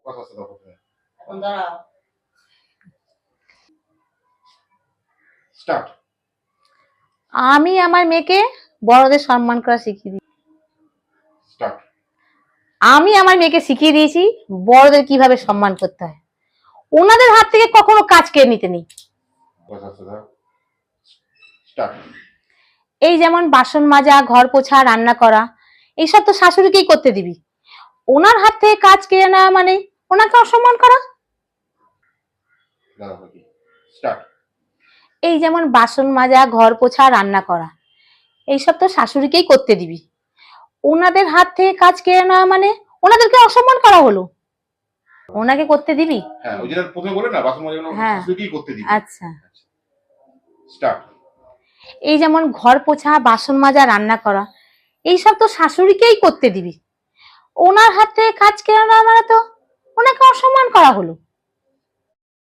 কথা আছে প্রথমে এখন দাঁড়াও। স্টার্ট। আমি আমার মেয়েকে বড়দের সম্মান করা শিখিয়ে দিই। স্টার্ট। আমি আমার মেয়েকে শিখিয়ে দিয়েছি বড়দের কিভাবে সম্মান করতে হয়, ওনাদের হাত থেকে কখনো কাজ কেড়ে নিতে নেই। কথা আছে স্টার্ট। এই যেমন বাসন মাজা, ঘর পোছা, রান্না করা, এইসব তো শাশুড়িকেই করতে দিবি। ওনার হাত থেকে কাজ কেড়ে নেওয়া মানে ওনাকে অসম্মান করা। স্টার্ট। এই যেমন বাসন মাজা, ঘর পোছা, রান্না করা, এইসব তো শাশুড়িকেই করতে দিবি। ওনাদের হাত থেকে কাজ কেড়ে নেওয়া মানে ওনাদেরকে অসম্মান করা হলো। ওনাকে করতে দিবি। হ্যাঁ, ওই যেটা প্রথমে বলে না বাসন মাজা শাশুড়িকেই করতে দিবি। আচ্ছা। স্টার্ট। এই যেমন ঘর পোছা, বাসন মাজা, রান্না করা, এইসব তো শাশুড়িকেই করতে দিবি। ওনার হাত থেকে কাজ কেড়ে নেওয়া মানে তো ওনাকে অসম্মান করা হলো।